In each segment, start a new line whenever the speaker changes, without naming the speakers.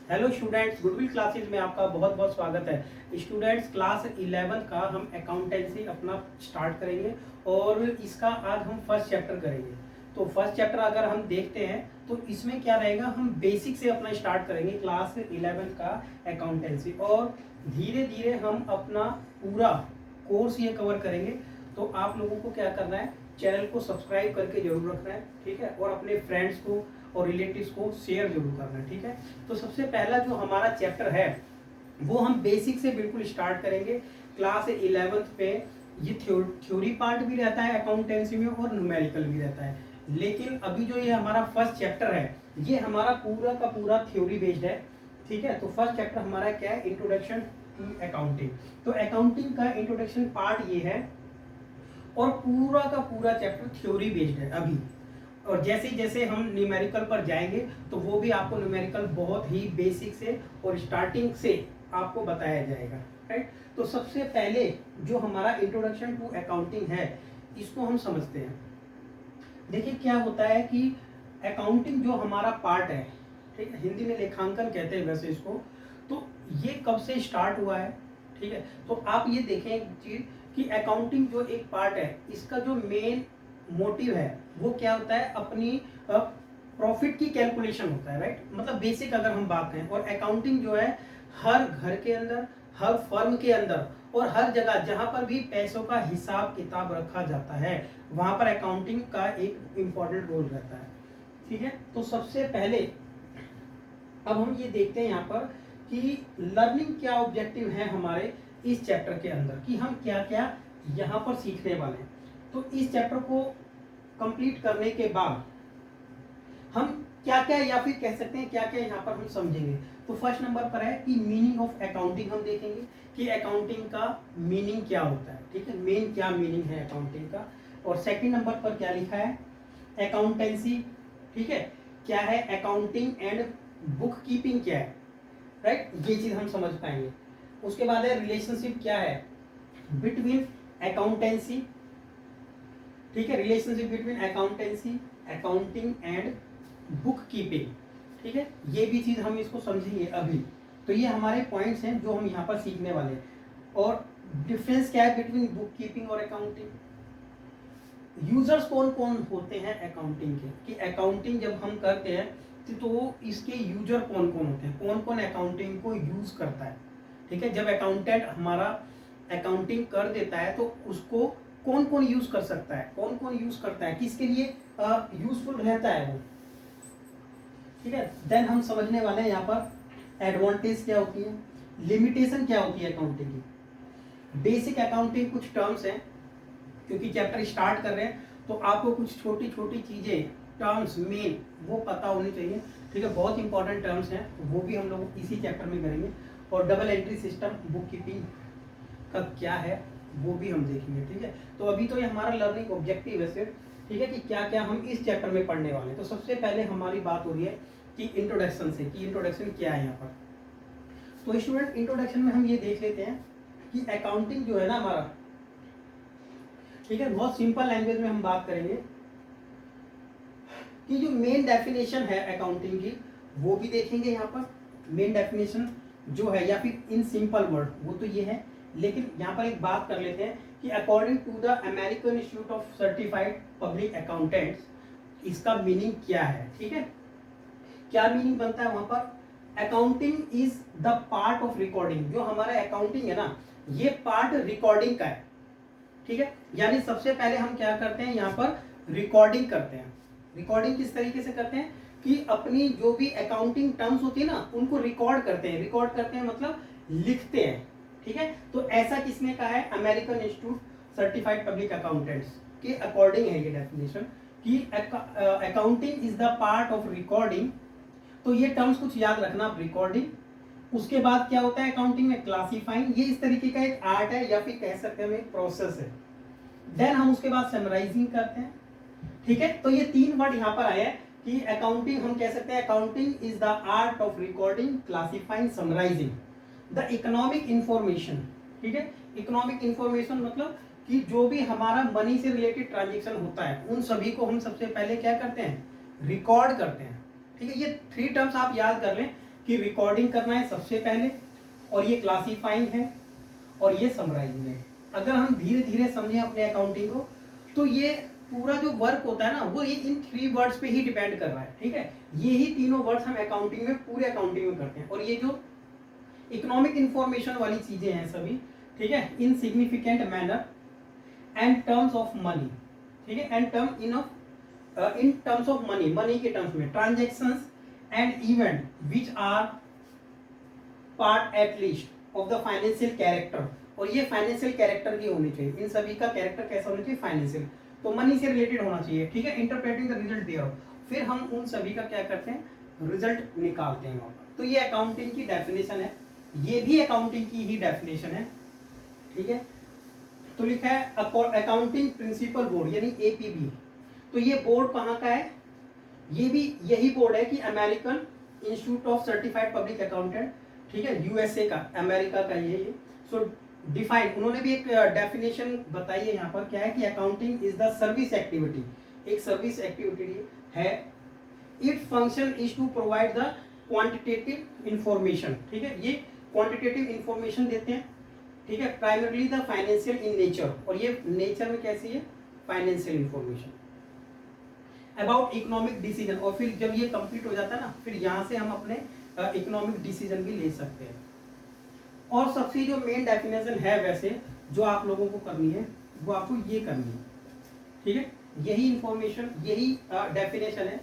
Hello students, goodwill classes में आपका बहुत बहुत स्वागत है। स्टूडेंट्स, क्लास 11 का हम अकाउंटेंसी अपना स्टार्ट करेंगे और इसका आज हम फर्स्ट चैप्टर करेंगे। तो फर्स्ट चैप्टर अगर हम देखते हैं तो इसमें क्या रहेगा, हम बेसिक से अपना स्टार्ट करेंगे क्लास 11 का अकाउंटेंसी और धीरे धीरे हम अपना पूरा कोर्स ये कवर करेंगे। तो आप लोगों को क्या करना है, चैनल को सब्सक्राइब करके जरूर रखना है, ठीक है, और अपने फ्रेंड्स को और रिलेटिव्स को शेयर जरूर करना है, ठीक है। तो सबसे पहला जो हमारा चैप्टर है वो हम बेसिक से बिल्कुल स्टार्ट करेंगे। क्लास 11th पे ये थ्योरी पार्ट भी रहता है अकाउंटेंसी में और न्यूमेरिकल भी रहता है, लेकिन अभी जो ये हमारा फर्स्ट चैप्टर है ये हमारा पूरा का पूरा थ्योरी बेस्ड है, ठीक है। तो फर्स्ट चैप्टर हमारा क्या है, इंट्रोडक्शन टू अकाउंटिंग। तो अकाउंटिंग का इंट्रोडक्शन पार्ट ये है और पूरा का पूरा चैप्टर थ्योरी बेस्ड है अभी। और जैसे जैसे हम न्यूमेरिकल पर जाएंगे तो वो भी आपको न्यूमेरिकल बहुत ही बेसिक से और स्टार्टिंग से आपको बताया जाएगा, राइट। तो सबसे पहले जो हमारा इंट्रोडक्शन टू अकाउंटिंग है इसको हम समझते हैं। देखिए क्या होता है कि अकाउंटिंग जो हमारा पार्ट है, ठीक है, हिंदी में लेखांकन कहते हैं वैसे इसको। तो ये कब से स्टार्ट हुआ है, ठीक है। तो आप ये देखें एक चीज कि अकाउंटिंग जो एक पार्ट है इसका जो मेन मोटिव है वो क्या होता है, अपनी प्रॉफिट की कैलकुलेशन होता है, राइट। मतलब बेसिक अगर हम बात करें, और अकाउंटिंग जो है हर घर के अंदर, हर फर्म के अंदर और हर जगह जहां पर भी पैसों का हिसाब किताब रखा जाता है वहां पर अकाउंटिंग का एक इम्पोर्टेंट रोल रहता है, ठीक है। तो सबसे पहले अब हम ये देखते हैं यहाँ पर कि लर्निंग क्या ऑब्जेक्टिव है हमारे इस चैप्टर के अंदर, कि हम क्या क्या यहाँ पर सीखने वाले हैं। तो इस चैप्टर को कंप्लीट करने के बाद हम क्या क्या, या फिर कह सकते हैं क्या क्या यहाँ पर हम समझेंगे। तो फर्स्ट नंबर पर है कि मीनिंग ऑफ अकाउंटिंग, हम देखेंगे कि अकाउंटिंग का मीनिंग क्या होता है, ठीक है, मेन क्या मीनिंग है अकाउंटिंग का। और सेकंड नंबर पर क्या लिखा है, अकाउंटेंसी, ठीक है, क्या है अकाउंटिंग एंड बुक कीपिंग क्या है, राइट, ये चीज हम समझ पाएंगे। उसके बाद है रिलेशनशिप क्या है बिटवीन अकाउंटेंसी, ठीक है, relationship between accountancy, accounting and book keeping, ठीक है, ये भी चीज हम इसको समझेंगे अभी। तो ये हमारे पॉइंट्स हैं जो हम यहाँ पर सीखने वाले हैं। और डिफरेंस क्या है बिटवीन बुक कीपिंग और अकाउंटिंग, यूजर्स कौन कौन होते हैं अकाउंटिंग के, कि अकाउंटिंग जब हम करते हैं तो इसके यूजर कौन कौन होते हैं, कौन कौन अकाउंटिंग को यूज करता है, ठीक है। जब अकाउंटेंट हमारा अकाउंटिंग कर देता है तो उसको कौन कौन यूज कर सकता है, कौन कौन यूज करता है, किसके लिए यूजफुल रहता है वो, ठीक है। देन हम समझने वाले हैं यहाँ पर एडवांटेज क्या होती है, लिमिटेशन क्या होती है अकाउंटिंग की, बेसिक अकाउंटिंग कुछ टर्म्स हैं, क्योंकि चैप्टर स्टार्ट कर रहे हैं तो आपको कुछ छोटी छोटी चीजें, टर्म्स मेन वो पता होनी चाहिए, ठीक है। बहुत इंपॉर्टेंट टर्म्स हैं वो भी हम लोग इसी चैप्टर में करेंगे। और double entry system, book keeping का क्या है वो भी हम देखेंगे, ठीक है। तो अभी तो ये हमारा लर्निंग ऑब्जेक्टिव है सिर्फ, ठीक है, कि क्या क्या हम इस चैप्टर में पढ़ने वाले हैं। तो सबसे पहले हमारी बात हो रही है कि इंट्रोडक्शन से, कि इंट्रोडक्शन क्या है यहाँ पर। तो स्टूडेंट, इंट्रोडक्शन में हम ये देख लेते हैं कि अकाउंटिंग जो है ना हमारा, ठीक है, बहुत सिंपल लैंग्वेज में हम बात करेंगे कि जो मेन डेफिनेशन है अकाउंटिंग की वो भी देखेंगे यहाँ पर। मेन डेफिनेशन जो है, या फिर इन सिंपल वर्ड वो तो ये है, लेकिन यहाँ पर एक बात कर लेते हैं कि according to the American Institute of Certified Public Accountants इसका मीनिंग क्या है, ठीक है। क्या मीनिंग बनता है वहां पर, accounting is the part of recording. जो हमारा अकाउंटिंग है ना ये पार्ट रिकॉर्डिंग का है, ठीक है। यानी सबसे पहले हम क्या करते हैं यहाँ पर रिकॉर्डिंग करते हैं। रिकॉर्डिंग किस तरीके से करते हैं कि अपनी जो भी अकाउंटिंग टर्म्स होती है ना उनको रिकॉर्ड करते हैं। रिकॉर्ड करते हैं मतलब लिखते हैं, ठीक है। तो ऐसा किसने कहा है, American institute certified Public accountants के अकॉर्डिंग है ये डेफिनेशन कि accounting is the part of recording. तो ये टर्म्स कुछ याद रखना आप, रिकॉर्डिंग। उसके बाद क्या होता है अकाउंटिंग में, क्लासीफाइंग, ये इस तरीके का एक आर्ट है या फिर कह सकते हैं एक प्रोसेस है। देन हम उसके बाद समराइजिंग करते हैं, ठीक है। तो ये तीन वर्ड यहाँ पर आए हैं कि अकाउंटिंग, हम कह सकते हैं accounting is the art of recording, classifying, summarising the economic information, ठीक है। इकोनॉमिक इंफॉर्मेशन मतलब कि जो भी हमारा मनी से रिलेटेड ट्रांजेक्शन होता है उन सभी को हम सबसे पहले क्या करते हैं, रिकॉर्ड करते हैं, ठीक है। ये थ्री टर्म्स आप याद कर लें कि रिकॉर्डिंग करना है सबसे पहले, और ये क्लासीफाइंग है, और ये समराइजिंग है। अगर हम धीरे धीरे समझें अपने अकाउंटिंग को, तो ये पूरा जो वर्क होता है ना, वो ये इन 3 वर्ड्स पे ही डिपेंड कर रहा है, ठीक है। ये ही तीनों वर्ड्स हम अकाउंटिंग में, पूरे अकाउंटिंग में करते हैं। और ये जो इकोनॉमिक इंफॉर्मेशन वाली चीजें हैं सभी, ठीक है, in significant manner and terms of money, ठीक है, and in terms of money, money के टर्म्स में, transactions and event which are part at least of the financial character. और ये फाइनेंशियल कैरेक्टर की होनी चाहिए, इन सभी का कैरेक्टर कैसा होना चाहिए, फाइनेंशियल, तो मनी से रिलेटेड होना चाहिए, ठीक है। इंटरप्रेटिंग द रिजल्ट देयर, फिर हम उन सभी का क्या करते हैं, रिजल्ट निकालते हैं वहां पर। तो ये अकाउंटिंग की डेफिनेशन है, ये भी अकाउंटिंग की ही डेफिनेशन है, ठीक है। तो लिखा है अकाउंटिंग प्रिंसिपल बोर्ड यानी एपीबी। तो ये बोर्ड कहाँ का है, ये भी यही बोर्ड है कि American Institute of Certified public accountant, ठीक है, यूएसए का, अमेरिका का ये। सो डिफाइन, उन्होंने भी एक डेफिनेशन बताई है यहाँ पर, क्या है कि accounting is the service activity, एक सर्विस एक्टिविटी है। It function is to provide the quantitative information, ठीक है, ये क्वांटिटेटिव इंफॉर्मेशन देते हैं, ठीक है, primarily the financial in nature, और ये नेचर में कैसी है, financial information about economic decision. और फिर जब ये कंप्लीट हो जाता है ना, फिर यहाँ से हम अपने इकोनॉमिक डिसीजन भी ले सकते हैं। और सबसे जो मेन डेफिनेशन है वैसे जो आप लोगों को करनी है, वो आपको ये करनी है, ठीक है, यही इंफॉर्मेशन, यही डेफिनेशन है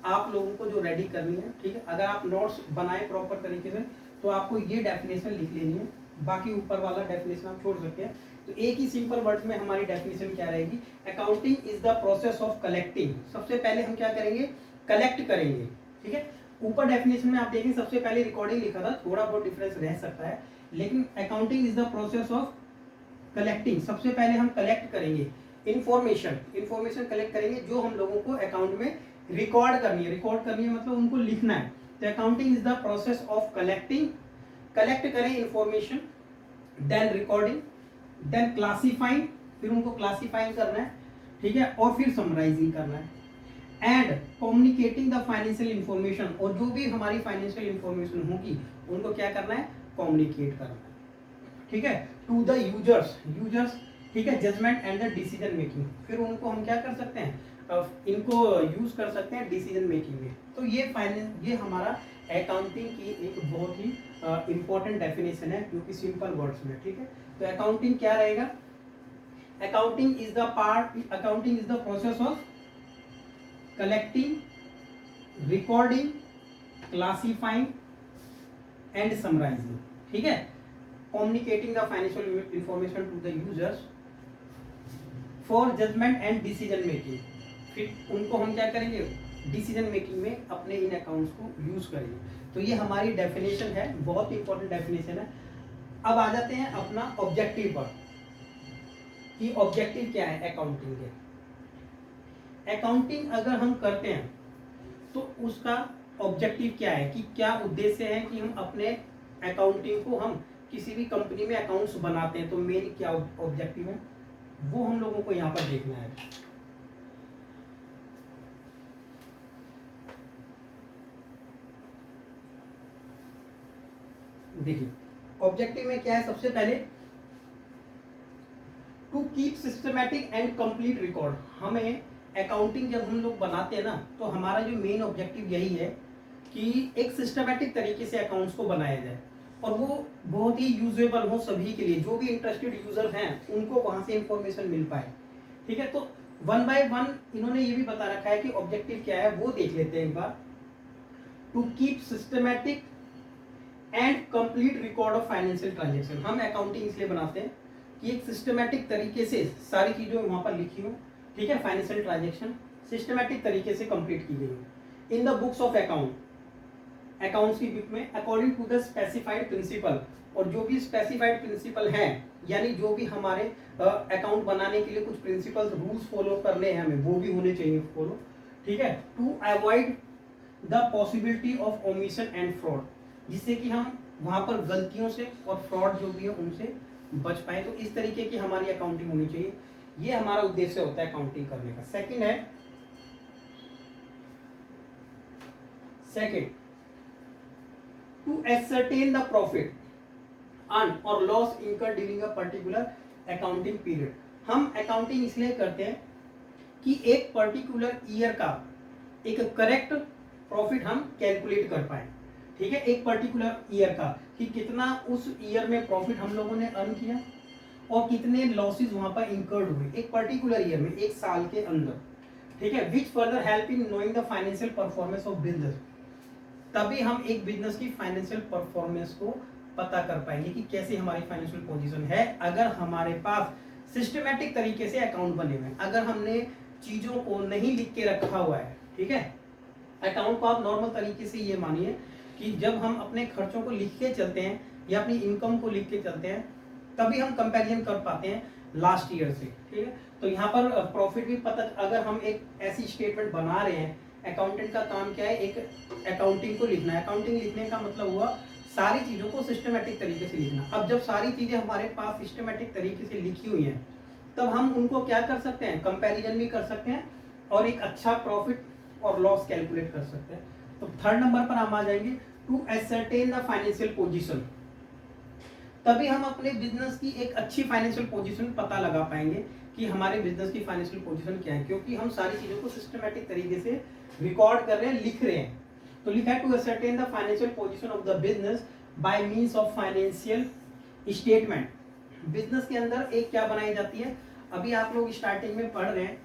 आप लोगों को जो रेडी करनी है, ठीक है। अगर आप नोट्स बनाए प्रॉपर तरीके से, तो आपको ये डेफिनेशन लिख लेनी है, बाकी ऊपर वाला डेफिनेशन आप छोड़ सकते हैं। तो एक ही सिंपल वर्ड में हमारी डेफिनेशन क्या रहेगी, accounting is the process of collecting. सबसे पहले हम क्या करेंगे, कलेक्ट करेंगे, ठीक है। ऊपर डेफिनेशन में आप देखेंगे सबसे पहले रिकॉर्डिंग लिखा था, थोड़ा बहुत डिफरेंस रह सकता है, लेकिन accounting is the process of collecting. सबसे पहले हम कलेक्ट करेंगे इंफॉर्मेशन कलेक्ट करेंगे जो हम लोगों को अकाउंट में रिकॉर्ड करनी है, मतलब उनको लिखना है। तो accounting is the process of collecting, collect करें information, then recording, then classifying, फिर उनको क्लासीफाइंग करना है, ठीक है, और फिर समराइजिंग करना है, and communicating the financial information. और जो भी हमारी फाइनेंशियल इंफॉर्मेशन होगी उनको क्या करना है, कम्युनिकेट करना है, ठीक है, टू द यूजर्स, ठीक है, judgement and the decision making. फिर उनको हम क्या कर सकते हैं, इनको यूज कर सकते हैं डिसीजन मेकिंग में। तो ये हमारा अकाउंटिंग की एक बहुत ही इंपॉर्टेंट डेफिनेशन है, जो कि सिंपल वर्ड्स में, ठीक है। तो अकाउंटिंग क्या रहेगा, accounting is the process of collecting, recording, classifying and summarising, ठीक है, communicating the financial information to the users for judgement and decision making. फिर उनको हम क्या करेंगे, डिसीजन मेकिंग में अपने इन अकाउंट्स को यूज करेंगे। तो ये हमारी डेफिनेशन है, बहुत इंपॉर्टेंट डेफिनेशन है। अब आ जाते हैं अपना ऑब्जेक्टिव पर, कि ऑब्जेक्टिव क्या है अकाउंटिंग के। अकाउंटिंग अगर हम करते हैं तो उसका ऑब्जेक्टिव क्या है, कि क्या उद्देश्य है कि हम अपने अकाउंटिंग को, हम किसी भी कंपनी में अकाउंट्स बनाते हैं तो मेन क्या ऑब्जेक्टिव है, वो हम लोगों को यहाँ पर देखना है। देखिए ऑब्जेक्टिव में क्या है, सबसे पहले to keep systematic and complete record. हमें अकाउंटिंग जब हम लोग बनाते हैं ना, तो हमारा जो मेन ऑब्जेक्टिव यही है कि एक सिस्टमैटिक तरीके से अकाउंट्स को बनाया जाए, और वो बहुत ही यूजेबल हो सभी के लिए, जो भी इंटरेस्टेड यूजर हैं उनको वहां से इंफॉर्मेशन मिल पाए, ठीक है। तो वन बाय वन इन्होंने ये भी बता रखा है कि ऑब्जेक्टिव क्या है, वो देख लेते हैं एक बार। To keep systematic and complete record of financial transaction. हम अकाउंटिंग इसलिए बनाते हैं कि एक सिस्टमैटिक तरीके से सारी चीजें वहां पर लिखी हो, ठीक है, फाइनेंशियल ट्रांजेक्शन सिस्टमैटिक तरीके से कंप्लीट की गई हो in the books of accounts की बुक में, according to the specified principle. और जो भी स्पेसिफाइड प्रिंसिपल हैं, यानी जो भी हमारे अकाउंट बनाने के लिए कुछ प्रिंसिपल्स रूल्स फॉलो करने हैं हमें, वो भी होने चाहिए फॉलो, ठीक है। To avoid the possibility of omission and fraud, जिससे कि हम वहां पर गलतियों से और फ्रॉड जो भी है उनसे बच पाए। तो इस तरीके की हमारी अकाउंटिंग होनी चाहिए, ये हमारा उद्देश्य होता है अकाउंटिंग करने का। Second to ascertain the profit earn और loss incurred during a particular accounting period. हम अकाउंटिंग इसलिए करते हैं कि एक पर्टिकुलर ईयर का एक करेक्ट प्रॉफिट हम कैलकुलेट कर पाए। ठीक है, एक पर्टिकुलर ईयर का कि कितना उस ईयर में प्रॉफिट हम लोगों ने अर्न किया और कितने लॉसेस वहां पर इंकर्ड हुए एक पर्टिकुलर ईयर में, एक साल के अंदर। ठीक है, which further help in knowing the financial performance of business. तभी हम एक बिजनेस की फाइनेंशियल परफॉर्मेंस को पता कर पाएंगे कि कैसे हमारी फाइनेंशियल पोजीशन है, अगर हमारे पास सिस्टमेटिक तरीके से अकाउंट बने हुए हैं, अगर हमने चीजों को नहीं लिख के रखा हुआ है। ठीक है, अकाउंट को आप नॉर्मल तरीके से ये मानिए कि जब हम अपने खर्चों को लिख के चलते हैं या अपनी इनकम को लिख के चलते हैं, तभी हम कंपैरिजन कर पाते हैं लास्ट ईयर से। ठीक है, तो यहाँ पर प्रॉफिट भी पता, अगर हम एक ऐसी स्टेटमेंट बना रहे हैं, अकाउंटेंट का काम क्या है, एक अकाउंटिंग को लिखना है। अकाउंटिंग लिखने का मतलब हुआ सारी चीजों को सिस्टमेटिक तरीके से लिखना। अब जब सारी चीजें हमारे पास सिस्टमेटिक तरीके से लिखी हुई हैं, तब हम उनको क्या कर सकते हैं, कंपैरिजन भी कर सकते हैं और एक अच्छा प्रॉफिट और लॉस कैलकुलेट कर सकते हैं। तो थर्ड नंबर पर हम आ जाएंगे, to ascertain the financial position. तभी हम अपने बिजनेस की एक अच्छी फाइनेंशियल पोजीशन पता लगा पाएंगे कि हमारे बिजनेस की फाइनेंशियल पोजीशन क्या है, क्योंकि हम सारी चीजों को सिस्टमेटिक तरीके से रिकॉर्ड कर रहे हैं, लिख रहे हैं। तो लिखा है to ascertain the financial position of the business by means of financial statement. Business के अंदर एक क्या बनाई जाती है, अभी आप लोग स्टार्टिंग में पढ़ रहे हैं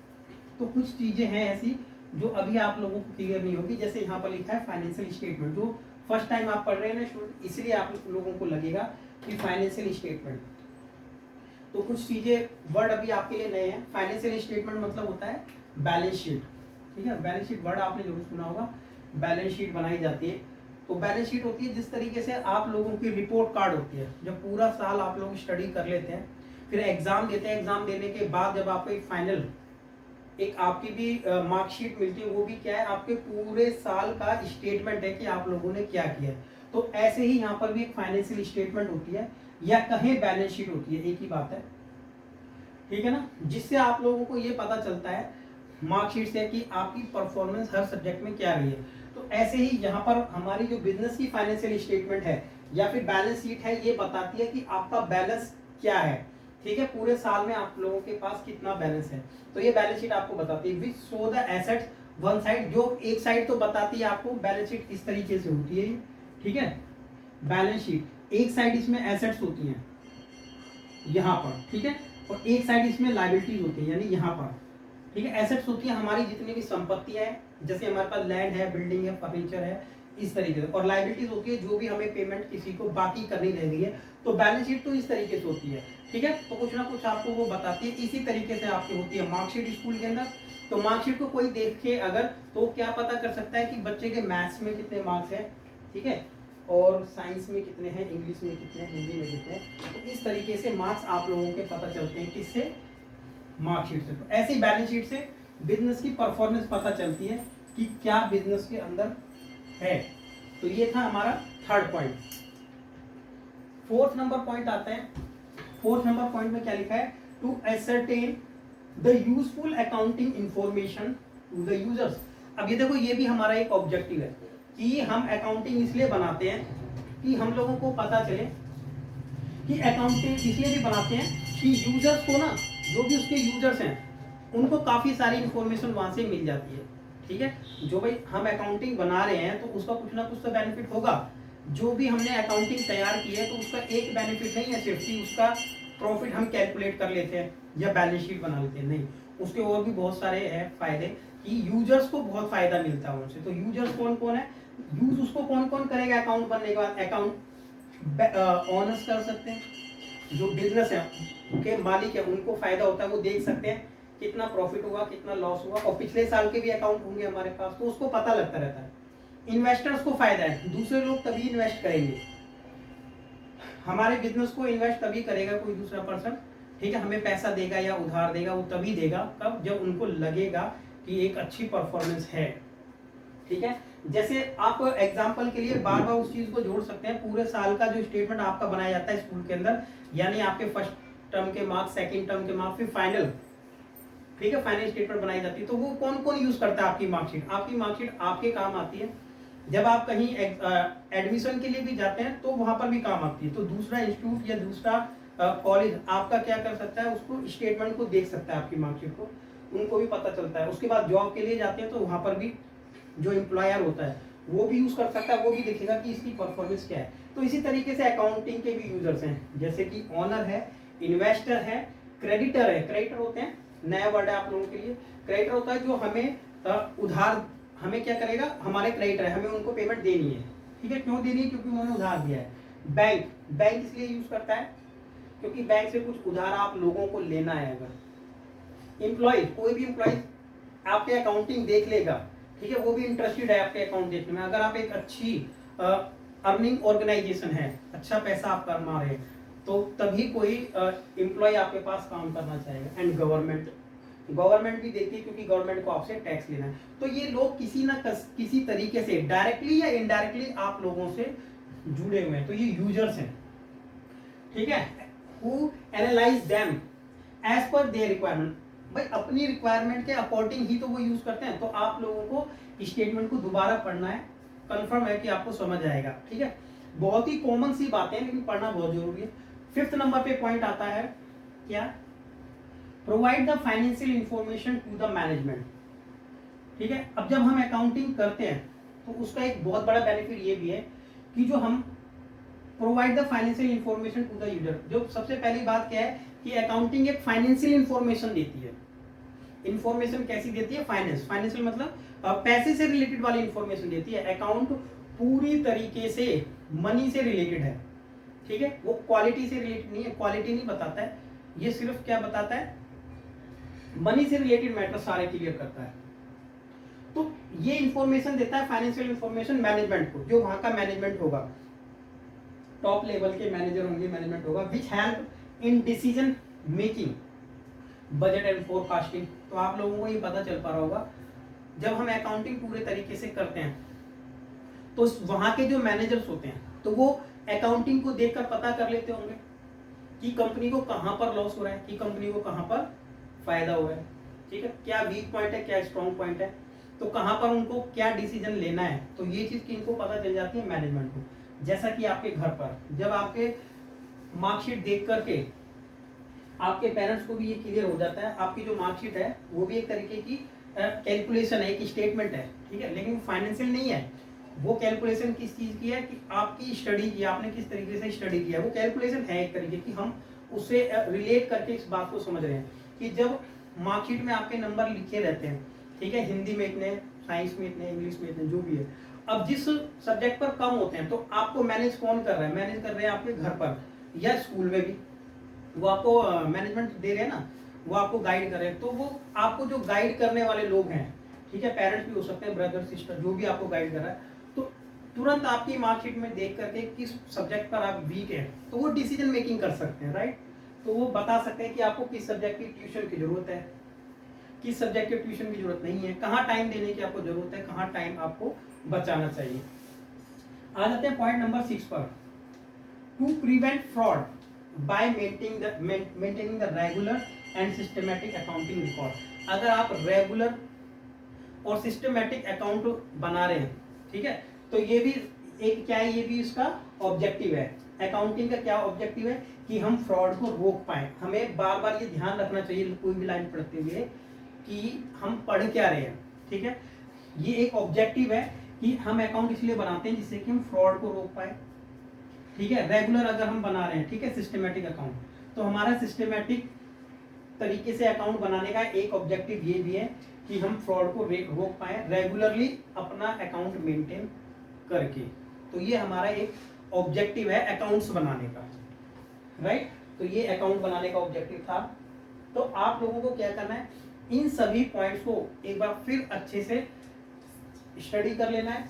तो कुछ चीजें हैं ऐसी जो अभी आप लोगों को क्लियर नहीं होगी। जैसे यहाँ पर लिखा है फाइनेंशियल स्टेटमेंट, जो फर्स्ट टाइम आप पढ़ रहे हैं ना स्टूडेंट, इसलिए आप लोगों को लगेगा कि फाइनेंशियल स्टेटमेंट, तो कुछ चीजें वर्ड अभी आपके लिए नए हैं। फाइनेंशियल स्टेटमेंट मतलब होता है बैलेंस शीट। ठीक है, बैलेंस शीट वर्ड आपने जरूर सुना होगा। बैलेंस शीट बनाई जाती है, तो बैलेंस शीट होती है जिस तरीके से आप लोगों की रिपोर्ट कार्ड होती है। जब पूरा साल आप लोग स्टडी कर लेते हैं, फिर एग्जाम देते हैं, एग्जाम देने के बाद जब आपको एक फाइनल एक आपकी भी मार्कशीट मिलती है, वो भी क्या है, आपके पूरे साल का स्टेटमेंट है कि आप लोगों ने क्या किया। तो ऐसे ही यहाँ पर भी एक फाइनेंशियल स्टेटमेंट होती है या कहीं बैलेंस शीट होती है, एक ही बात है। ठीक है ना, जिससे आप लोगों को ये पता चलता है मार्कशीट से कि आपकी परफॉर्मेंस हर सब्जेक्ट में क्या रही है। तो ऐसे ही यहाँ पर हमारी जो बिजनेस की फाइनेंशियल स्टेटमेंट है या फिर बैलेंस शीट है, ये बताती है कि आपका बैलेंस क्या है। ठीक है, पूरे साल में आप लोगों के पास कितना बैलेंस है, तो ये बैलेंस शीट आपको बताती है। Which show the assets one side, जो एक साइड तो बताती है आपको बैलेंस शीट किस तरीके से होती है। ठीक है, बैलेंस शीट एक साइड इसमें एसेट्स होती हैं यहाँ पर, ठीक है, और एक साइड इसमें लायबिलिटीज होती है यानी यहाँ पर। ठीक है, एसेट्स होती है हमारी जितनी भी संपत्तियां हैं, जैसे हमारे पास लैंड है, बिल्डिंग है, फर्नीचर है, इस तरीके से। और लायबिलिटीज होती है जो भी हमें पेमेंट किसी को बाकी करनी रहती है। तो बैलेंस शीट तो इस तरीके से होती है। ठीक है, तो कुछ ना कुछ आपको वो बताती है। इसी तरीके से आपकी होती है मार्कशीट स्कूल के अंदर। तो मार्कशीट को कोई देख के अगर तो क्या पता कर सकता है कि बच्चे के मैथ्स में कितने मार्क्स हैं, ठीक है, और साइंस में कितने हैं, इंग्लिश में कितने, हिंदी में कितने। तो इस तरीके से मार्क्स आप लोगों के पता चलते हैं किससे, मार्कशीट से। तो ऐसी बैलेंस शीट से बिजनेस की परफॉर्मेंस पता चलती है कि क्या बिजनेस के अंदर है। तो ये था हमारा third point. Fourth number point आता है। फोर्थ नंबर पॉइंट में क्या लिखा है, to ascertain the useful accounting information to the users. अब ये देखो, ये भी हमारा एक ऑब्जेक्टिव है कि हम अकाउंटिंग इसलिए बनाते हैं कि हम लोगों को पता चले कि अकाउंटिंग इसलिए भी बनाते हैं कि यूजर्स को ना, जो भी उसके यूजर्स हैं उनको काफी सारी इंफॉर्मेशन वहां से मिल जाती है। ठीक है, जो भाई हम अकाउंटिंग बना रहे हैं तो उसका कुछ ना कुछ तो बेनिफिट होगा। जो भी हमने अकाउंटिंग तैयार की है तो उसका एक बेनिफिट नहीं है सिर्फ कि उसका प्रॉफिट हम कैलकुलेट कर लेते हैं या बैलेंस शीट बना लेते हैं, नहीं, उसके और भी बहुत सारे हैं फायदे कि यूजर्स को बहुत फायदा मिलता है उनसे। तो यूजर्स कौन कौन है, यूज उसको कौन कौन करेगा अकाउंट बनने के बाद, अकाउंट ऑनर्स कर सकते हैं, जो बिजनेस है के मालिक है उनको फायदा होता है, वो देख सकते हैं कितना प्रॉफिट हुआ, कितना लॉस हुआ, और पिछले साल के भी अकाउंट होंगे हमारे पास तो उसको पता लगता रहता है। इन्वेस्टर्स को फायदा है, दूसरे लोग तभी इन्वेस्ट करेंगे, हमारे बिजनेस को इन्वेस्ट तभी करेगा कोई दूसरा पर्सन, ठीक है, हमें पैसा देगा या उधार देगा, वो तभी देगा कब, जब उनको लगेगा कि एक अच्छी परफॉर्मेंस है। ठीक है, जैसे आप एग्जांपल के लिए बार बार उस चीज को जोड़ सकते हैं, पूरे साल का जो स्टेटमेंट आपका बनाया जाता है स्कूल के अंदर, यानी आपके फर्स्ट टर्म के मार्क्स, सेकंड टर्म के मार्क्स, फिर फाइनल, ठीक है, फाइनल स्टेटमेंट बनाई जाती है। तो वो कौन कौन यूज करता है आपकी मार्कशीट, आपकी मार्कशीट आपके काम आती है जब आप कहीं एडमिशन के लिए भी जाते हैं तो वहां पर भी काम आती है। तो दूसरा इंस्टीट्यूट या दूसरा कॉलेज आपका क्या कर सकता है, उसको स्टेटमेंट को देख सकता है, आपकी मार्कशीट को, उनको भी पता चलता है। उसके बाद जॉब के लिए जाते हैं तो वहां पर भी जो एम्प्लॉयर होता है वो भी यूज कर सकता है, वो भी देखेगा कि इसकी परफॉर्मेंस क्या है। तो इसी तरीके से अकाउंटिंग के भी यूजर्स हैं, जैसे कि ऑनर है, इन्वेस्टर है, क्रेडिटर है। क्रेडिटर होते हैं, नया वर्ड है आप लोगों के लिए। क्रेडिटर होता है जो हमें उधार, हमें क्या करेगा, हमारे क्रेडिटर है, हमें उनको पेमेंट देनी है। ठीक है, क्यों देनी है, क्योंकि उन्होंने उधार दिया है। बैंक, बैंक इसलिए यूज करता है क्योंकि बैंक से कुछ उधार आप लोगों को लेना है। अगर एम्प्लॉय, कोई भी एम्प्लॉय आपके अकाउंटिंग देख लेगा, ठीक है, वो भी इंटरेस्टेड है आपके अकाउंट देखने में। अगर आप एक अच्छी अर्निंग ऑर्गेनाइजेशन है, अच्छा पैसा आप कमा रहे हैं, तो तभी कोई एम्प्लॉय आपके पास काम करना चाहेगा। एंड गवर्नमेंट, गवर्नमेंट भी देखती है क्योंकि गवर्नमेंट को आपसे टैक्स लेना है। तो ये लोग किसी ना किसी तरीके से डायरेक्टली या इनडायरेक्टली आप लोगों से जुड़े हुए हैं। तो ये यूजर्स हैं, ठीक है, who analyse them as per their requirement. भाई अपनी रिक्वायरमेंट के अकॉर्डिंग ही तो वो यूज करते हैं। तो आप लोगों को स्टेटमेंट को दोबारा पढ़ना है, कंफर्म है कि आपको समझ आएगा। ठीक है, बहुत ही कॉमन सी बातें हैं लेकिन पढ़ना बहुत जरूरी है। 5th नंबर पे पॉइंट आता है क्या, provide the financial information to the management. ठीक है, अब जब हम अकाउंटिंग करते हैं तो उसका एक बहुत बड़ा बेनिफिट ये भी है कि जो हम provide the financial information to the user. जो सबसे पहली बात क्या है कि अकाउंटिंग एक फाइनेंशियल इंफॉर्मेशन देती है। इंफॉर्मेशन कैसी देती है, फाइनेंस, फाइनेंशियल मतलब पैसे से रिलेटेड वाली इंफॉर्मेशन देती है। अकाउंट पूरी तरीके से मनी से रिलेटेड है। ठीक है, वो क्वालिटी से रिलेटेड नहीं है, क्वालिटी नहीं बताता है, ये सिर्फ क्या बताता है, मनी से रिलेटेड मैटर सारे क्लियर करता है। तो ये इंफॉर्मेशन देता है फाइनेंशियल इंफॉर्मेशन मैनेजमेंट को, जो वहां का मैनेजमेंट होगा, टॉप लेवल के मैनेजर होंगे, मैनेजमेंट होगा, which help in decision making, budget and forecasting. तो आप लोगों को ये पता चल पा रहा होगा, जब हम अकाउंटिंग पूरे तरीके से करते हैं तो वहां के जो मैनेजर्स होते हैं तो वो अकाउंटिंग को देखकर पता कर लेते होंगे कि कंपनी को कहां पर लॉस हो रहा है, कि कंपनी को कहां पर फायदा हो रहा है। ठीक है, क्या वीक पॉइंट है, क्या स्ट्रॉन्ग पॉइंट है, तो कहां पर उनको क्या डिसीजन लेना है। तो ये चीज की इनको पता चल जाती है मैनेजमेंट को। जैसा कि आपके घर पर जब आपके मार्कशीट देख करके आपके पेरेंट्स को भी ये क्लियर हो जाता है, आपकी जो मार्कशीट है वो भी एक तरीके की कैलकुलेशन है, एक स्टेटमेंट है। ठीक है, लेकिन फाइनेंशियल नहीं है। वो कैलकुलेशन किस चीज की है कि आपकी स्टडी की, आपने किस तरीके से स्टडी किया, वो कैलकुलेशन है एक तरीके की। हम उससे रिलेट करके इस बात को समझ रहे हैं कि जब मार्कशीट में आपके नंबर लिखे रहते हैं, ठीक है, हिंदी में इतने, साइंस में इतने, इंग्लिश में इतने, जो भी है, अब जिस सब्जेक्ट पर कम होते हैं तो आपको मैनेज कौन कर रहा है, मैनेज कर रहे हैं आपके घर पर या स्कूल में भी, वो आपको मैनेजमेंट दे रहे हैं ना, वो आपको गाइड कर रहे हैं। तो वो आपको जो गाइड करने वाले लोग हैं, ठीक है, पेरेंट्स भी हो सकते हैं, ब्रदर सिस्टर, जो भी आपको गाइड कर रहा है, तो तुरंत आपकी मार्कशीट में देख करके किस सब्जेक्ट पर आप वीक हैं तो वो डिसीजन मेकिंग कर सकते हैं, राइट। तो वो बता सकते हैं कि आपको किस सब्जेक्ट की ट्यूशन की जरूरत है, किस सब्जेक्ट के ट्यूशन की जरूरत नहीं है, कहाँ टाइम देने की आपको जरूरत है, कहाँ टाइम आपको बचाना चाहिए। आ जाते हैं पॉइंट नंबर 6 पर, to prevent fraud by maintaining the regular and systematic accounting record. अगर आप रेगुलर और सिस्टमेटिक अकाउंट बना रहे हैं, ठीक है, तो ये भी एक क्या है, ये भी इसका ऑब्जेक्टिव है। अकाउंटिंग का क्या ऑब्जेक्टिव है कि हम फ्रॉड को रोक पाए। हमें बार बार ये ध्यान रखना चाहिए कोई भी लाइन पढ़ते हुए कि हम पढ़ क्या रहे हैं। ठीक है, ये एक ऑब्जेक्टिव है कि हम अकाउंट इसलिए बनाते हैं जिससे कि हम फ्रॉड को रोक पाए। ठीक है, रेगुलर अगर हम बना रहे हैं, ठीक है, सिस्टमेटिक अकाउंट, तो हमारा सिस्टमेटिक तरीके से अकाउंट बनाने का एक ऑब्जेक्टिव ये भी है कि हम फ्रॉड को रोक पाए, रेगुलरली अपना अकाउंट मेंटेन करके। तो ये हमारा एक ऑब्जेक्टिव है अकाउंट्स बनाने का, राइट। तो ये अकाउंट बनाने का ऑब्जेक्टिव था। तो आप लोगों को क्या करना है, इन सभी पॉइंट्स को एक बार फिर अच्छे से स्टडी कर लेना है,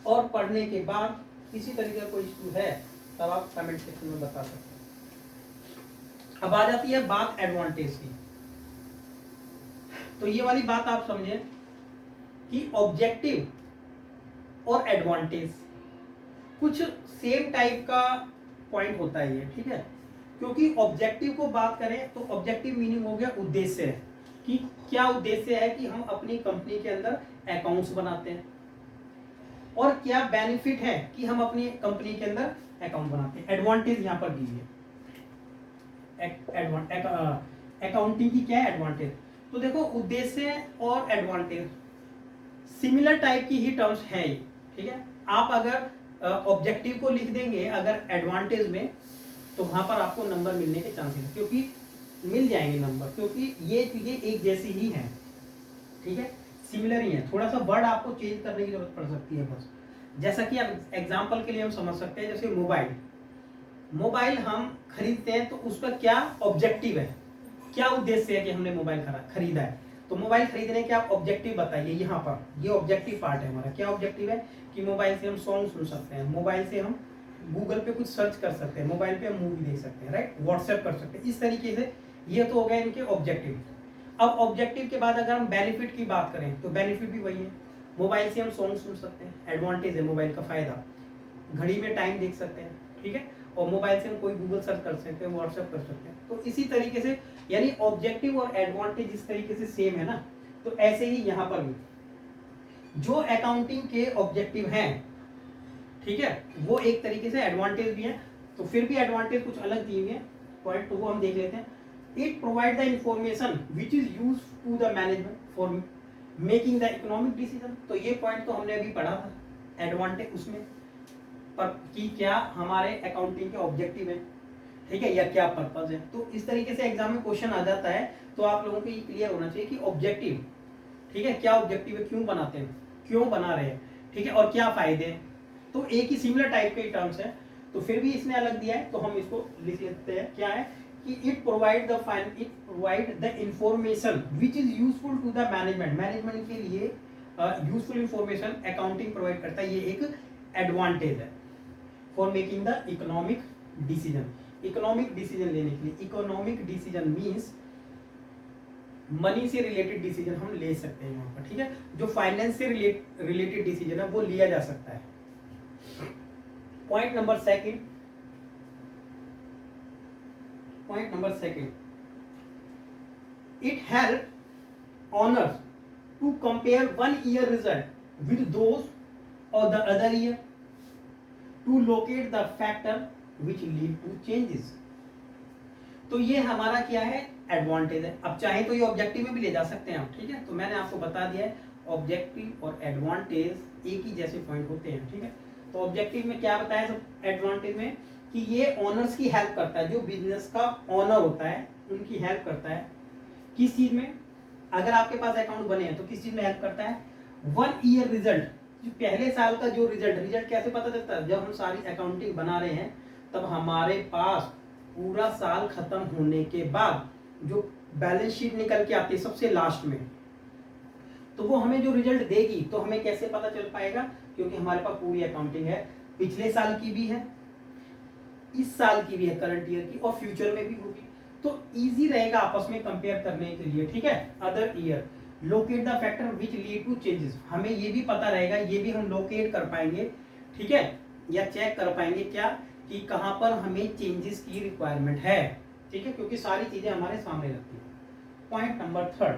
और पढ़ने के बाद किसी तरीके का कोई इशू है तब आप कमेंट सेक्शन में बता सकते हैं। अब आ जाती है बात एडवांटेज की। तो ये वाली बात आप समझे कि ऑब्जेक्टिव और एडवांटेज कुछ सेम टाइप का पॉइंट होता है ये, ठीक है। क्योंकि ऑब्जेक्टिव को बात करें तो ऑब्जेक्टिव मीनिंग हो गया उद्देश्य है, कि क्या उद्देश्य है कि हम अपनी कंपनी के अंदर अकाउंट्स बनाते हैं। और क्या बेनिफिट है कि हम अपनी कंपनी के अंदर अकाउंट बनाते हैं। एडवांटेज यहाँ पर दी है, अकाउंटिंग की क्या है एडवांटेज। तो देखो उद्देश्य और एडवांटेज सिमिलर टाइप की ही टर्म्स हैं ये, ठीक है। आप अगर ऑब्जेक्टिव को लिख देंगे अगर एडवांटेज में, तो वहां पर आपको नंबर मिलने के चांसेस हैं, क्योंकि मिल जाएंगे नंबर, क्योंकि ये चीजें एक जैसी ही हैं, ठीक है, सिमिलर ही है। थोड़ा सा वर्ड आपको चेंज करने की जरूरत पड़ सकती है बस। जैसा कि आप एग्जांपल के लिए हम समझ सकते हैं, जैसे मोबाइल हम खरीदते हैं तो उसका क्या ऑब्जेक्टिव है, क्या उद्देश्य है कि हमने मोबाइल खरीदा है। तो मोबाइल खरीदने के आप ऑब्जेक्टिव बताइए। यहाँ पर ये ऑब्जेक्टिव पार्ट है हमारा। क्या ऑब्जेक्टिव है कि मोबाइल से हम सॉन्ग सुन सकते हैं, मोबाइल से हम गूगल पे कुछ सर्च कर सकते हैं, मोबाइल पे हम मूवी देख सकते हैं, राइट, व्हाट्सएप कर सकते हैं। इस तरीके से ये तो हो गए इनके ऑब्जेक्टिव। अब ऑब्जेक्टिव के बाद अगर हम बेनिफिट की बात करें तो बेनिफिट भी वही है। मोबाइल से हम सॉन्ग सुन सकते हैं, एडवांटेज है मोबाइल का फायदा। घड़ी में टाइम देख सकते हैं, ठीक है, और मोबाइल से हम कोई गूगल सर्च कर सकते हैं, व्हाट्सएप कर सकते हैं। तो इसी तरीके से यानी ऑब्जेक्टिव और एडवांटेज इस तरीके से सेम है ना। तो ऐसे ही यहाँ पर भी जो अकाउंटिंग के ऑब्जेक्टिव हैं, ठीक है, वो एक तरीके से एडवांटेज भी है। तो फिर भी एडवांटेज कुछ अलग दिए हुए हैं, पॉइंट टू वो हम देख लेते हैं। It provide the information which is use to the management for making the economic decision. तो ये पॉइंट तो हमने अभी पढ़ा था एडवांटेज उसमें, पर कि क्या हमारे अकाउंटिंग के ऑब्जेक्टिव है, ठीक है, या क्या पर्पज है। तो इस तरीके से एग्जाम में क्वेश्चन आ जाता है, तो आप लोगों को ये क्लियर होना चाहिए कि ऑब्जेक्टिव, ठीक है, क्या ऑब्जेक्टिव है, क्यों बनाते हैं, क्यों बना रहे हैं, ठीक है, और क्या फायदे हैं। तो एक ही सिमिलर टाइप के टर्म्स है, तो फिर भी इसने अलग दिया है, तो हम इसको लिख लेते हैं। क्या है कि it provide the information which is useful to the management के लिए यूजफुल इंफॉर्मेशन अकाउंटिंग प्रोवाइड करता है। ये एक एडवांटेज है for making the economic decision. Economic decision लेने के लिए, इकोनॉमिक डिसीजन मीन्स मनी से रिलेटेड डिसीजन हम ले सकते हैं यहाँ पर, ठीक है। जो फाइनेंस से रिलेटेड डिसीजन है वो लिया जा सकता है। Point number second, it help owners to compare one year result with those और the other year to locate the factor which lead to changes. तो ये हमारा क्या है, एडवांटेज है। अब चाहे तो ये ऑब्जेक्टिव में भी ले जा सकते हैं आप, ठीक है। तो मैंने आपको बता दिया है ऑब्जेक्टिव और एडवांटेज एक ही जैसे पॉइंट होते हैं, ठीक है। तो ऑब्जेक्टिव में क्या बताया सब, एडवांटेज में कि ये ऑनर्स की हेल्प करता है, जो बिजनेस का ऑनर होता है उनकी हेल्प करता है। किस चीज में, अगर आपके पास अकाउंट बने हैं तो किस चीज में हेल्प करता है, वन ईयर रिजल्ट, जो पहले साल का जो रिजल्ट कैसे पता चलता है, जब हम सारी अकाउंटिंग बना रहे हैं तब हमारे पास पूरा साल खत्म होने के बाद जो बैलेंस शीट निकल के आती है सबसे लास्ट में, तो वो हमें जो रिजल्ट देगी, तो हमें कैसे पता चल पाएगा, क्योंकि हमारे पास पूरी अकाउंटिंग है, पिछले साल की भी है, इस साल की भी है, करंट ईयर की, और फ्यूचर में भी होगी। तो इजी रहेगा आपस में कंपेयर करने के लिए, ठीक है। Other year, locate the factor which lead to changes, हमें ये भी पता रहेगा, ये भी हम लोकेट कर पाएंगे, ठीक है, या चेक कर पाएंगे क्या कि कहां पर हमें चेंजेस की रिक्वायरमेंट है, ठीक है, क्योंकि सारी चीजें हमारे सामने रहती है। Point number third,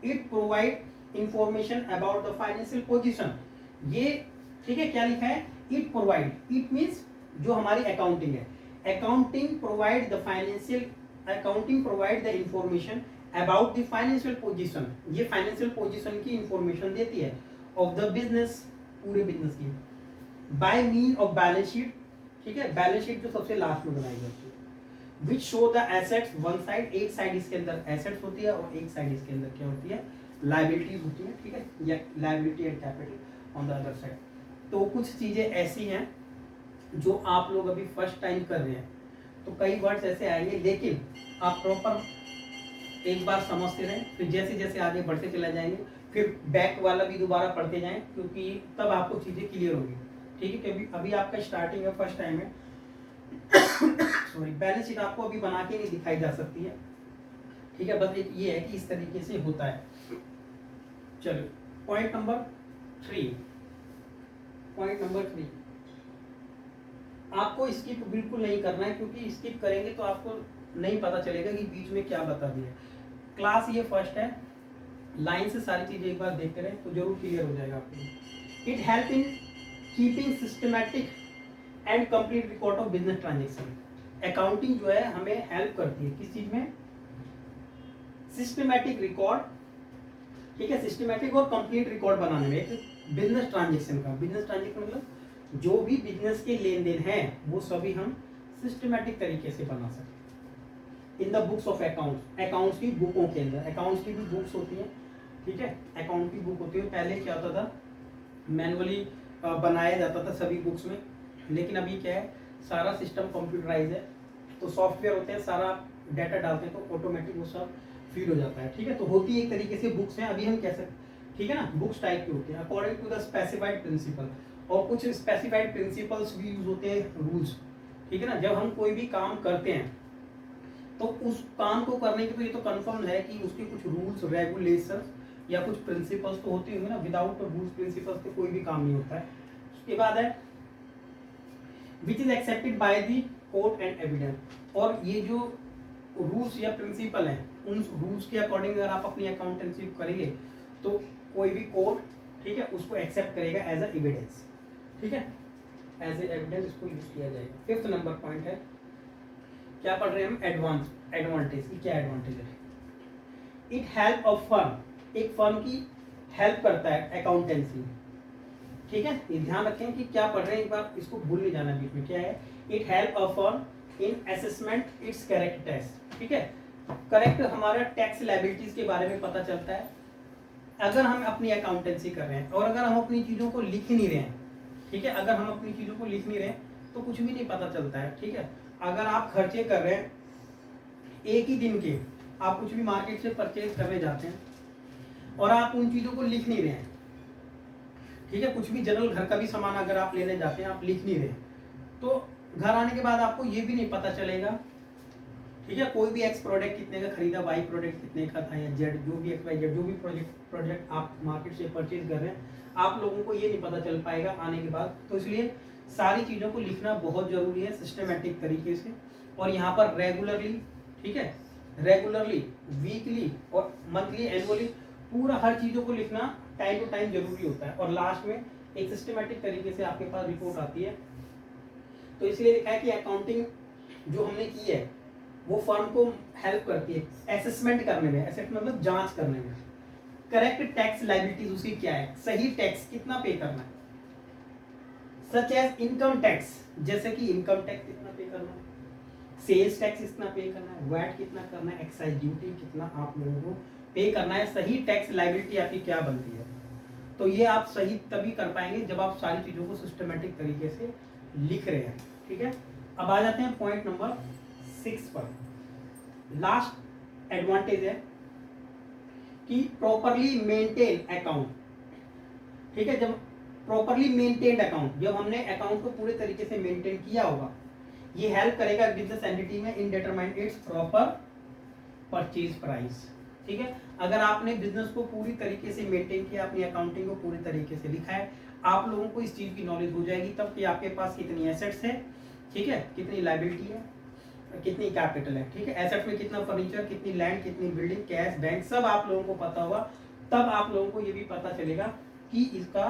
it provide information about the financial position. ये ठीक है, क्या लिखा है, इट प्रोवाइड, इट मींस जो हमारी अकाउंटिंग है, accounting provide the information about the financial position. ये फाइनेंशियल पोजीशन की इंफॉर्मेशन देती है ऑफ द बिजनेस, पूरे बिजनेस की, by mean of balance sheet, ठीक है, बैलेंस शीट जो सबसे लास्ट में बनाई जाती है, which show the assets one side, एक साइड इसके अंदर एसेट्स होती है और एक साइड इसके अंदर क्या होती है, लायबिलिटीज होती है, ठीक है, या liability and capital on the other side. तो कुछ चीजें ऐसी हैं जो आप लोग अभी फर्स्ट टाइम कर रहे हैं, तो कई वर्ड्स ऐसे आएंगे, लेकिन आप प्रॉपर एक बार समझते रहें, फिर जैसे जैसे आगे बढ़ते चले जाएंगे, फिर बैक वाला भी दोबारा पढ़ते जाएं, क्योंकि तब आपको चीजें क्लियर होगी, ठीक है। क्योंकि अभी आपका स्टार्टिंग है, फर्स्ट टाइम है, सॉरी, बैलेंस शीट आपको अभी बना के नहीं दिखाई जा सकती है, ठीक है, बस एक ये है कि इस तरीके से होता है। चलो पॉइंट नंबर थ्री, आपको स्किप बिल्कुल नहीं करना है, क्योंकि स्किप करेंगे तो आपको नहीं पता चलेगा कि बीच में क्या बता दिया। क्लास ये फर्स्ट है, लाइन से सारी चीजें एक बार देखते रहे तो जरूर क्लियर हो जाएगा आपको। It help in keeping systematic and complete record of business transaction. Accounting जो है हमें हेल्प करती है किस चीज में, सिस्टमैटिक रिकॉर्ड, ठीक है, सिस्टमैटिक और कंप्लीट रिकॉर्ड बनाने में एक बिजनेस ट्रांजेक्शन का। बिजनेस ट्रांजेक्शन मतलब जो भी बिजनेस के लेन देन है वो सभी हम सिस्टमैटिक तरीके से बना सकते इन the books of accounts. Accounts की बुकों के अंदर, अकाउंट्स की भी बुक्स होती हैं, ठीक है, अकाउंट की बुक होती है। पहले क्या होता था, मैनुअली बनाया जाता था सभी बुक्स में, लेकिन अभी क्या है, सारा सिस्टम कंप्यूटराइज है, तो सॉफ्टवेयर होते हैं, सारा डाटा डालते हैं तो ऑटोमेटिक वो सब फीड हो जाता है, ठीक है। तो होती एक तरीके से बुक्स हैं, अभी हम कह सकते, ठीक है ना, बुक्स टाइप की होती हैं according to the specified principle, और कुछ स्पेसिफाइड प्रिंसिपल्स भी यूज होते हैं, रूल्स, ठीक है ना। जब हम कोई भी काम करते हैं तो उस काम को करने के तो ये तो कंफर्म है कि उसके कुछ रूल्स रेगुलेशंस या कुछ प्रिंसिपल्स तो होते होंगे ना, विदाउट रूल्स प्रिंसिपल्स तो कोई भी काम नहीं होता है। उसके बाद है which is accepted by the court and evidence, और ये जो रूल्स या प्रिंसिपल हैं उन रूल्स के अकॉर्डिंग अगर आप अपनी अकाउंटेंसी करेंगे तो कोई भी कोर्ट, ठीक है, उसको एक्सेप्ट करेगा एज अ एविडेंस, ठीक है, एज ए एविडेंस इसको यूज किया जाएगा। 5th नंबर पॉइंट है, क्या पढ़ रहे हैं हम, एडवांटेज की क्या एडवांटेज है। इट हेल्प अ फर्म, एक फर्म की हेल्प करता है अकाउंटेंसी, ठीक है, ये ध्यान रखें कि क्या पढ़ रहे हैं, एक बार इसको भूल नहीं जाना बीच में। क्या है, it help a firm in assessment it's correct tax, ठीक है, करेक्ट हमारा टैक्स लायबिलिटीज के बारे में पता चलता है अगर हम अपनी अकाउंटेंसी कर रहे हैं। और अगर हम अपनी चीज़ों को लिख नहीं रहे हैं, ठीक है, अगर हम अपनी चीज़ों को लिख नहीं रहे हैं तो कुछ भी नहीं पता चलता है, ठीक है। अगर आप खर्चे कर रहे हैं एक ही दिन के, आप कुछ भी मार्केट से परचेज करने जाते हैं और आप उन चीज़ों को लिख नहीं रहे हैं, ठीक है, कुछ भी जनरल घर का भी सामान अगर आप लेने जाते हैं, आप लिख नहीं रहे, तो घर आने के बाद आपको ये भी नहीं पता चलेगा, ठीक है, कोई भी एक्स प्रोडक्ट कितने का खरीदा, वाई प्रोडक्ट कितने का था, या जेड, जो भी एक्स वाई जेड जो भी प्रोडक्ट आप मार्केट से परचेज कर रहे हैं, आप लोगों को ये नहीं पता चल पाएगा आने के बाद। तो इसलिए सारी चीज़ों को लिखना बहुत ज़रूरी है सिस्टमेटिक तरीके से, और यहाँ पर रेगुलरली, ठीक है, रेगुलरली, वीकली और मंथली, एनुअली, पूरा हर चीज़ों को लिखना टाइम टू टाइम जरूरी होता है, और लास्ट में एक सिस्टमेटिक तरीके से आपके पास रिपोर्ट आती है। तो इसलिए लिखा है कि अकाउंटिंग जो हमने की है वो फर्म को हेल्प करती है असेसमेंट करने में, असेसमेंट मतलब जांच करने में, करेक्ट टैक्स लायबिलिटीज उसकी क्या है, सही टैक्स कितना पे करना है, सच एज इनकम टैक्स, जैसे कि इनकम टैक्स कितना पे करना है, सेल्स टैक्स कितना पे करना है, वैट कितना करना है, एक्साइज ड्यूटी कितना आप लोगों को पे करना है, सही टैक्स लायबिलिटी आपकी क्या बनती है। तो ये आप सही तभी कर पाएंगे जब आप सारी चीज़ों को सिस्टमेटिक तरीके से लिख रहे हैं, ठीक है। अब आ जाते हैं पॉइंट नंबर 6 पर। लास्ट एडवांटेज है कि प्रॉपरली मेंटेन अकाउंट, ठीक है, जब प्रॉपरली मेंटेन्ड अकाउंट, जब हमने अकाउंट को पूरे तरीके से मेंटेन किया होगा, ये हेल्प करेगा बिजनेस एंटिटी में in determine its proper purchase price, ठीक है। अगर आपने बिजनेस को पूरी तरीके से मेंटेन किया, अपनी अकाउंटिंग को पूरी तरीके से लिखा है, आप लोगों को इस चीज़ की नॉलेज हो जाएगी तब कि आपके पास कितनी एसेट्स है, ठीक है, कितनी लायबिलिटी है, कितनी कैपिटल है, ठीक है, एसेट्स में कितना फर्नीचर, कितनी लैंड, कितनी बिल्डिंग, कैश, बैंक, सब आप लोगों को पता होगा। तब आप लोगों को ये भी पता चलेगा कि इसका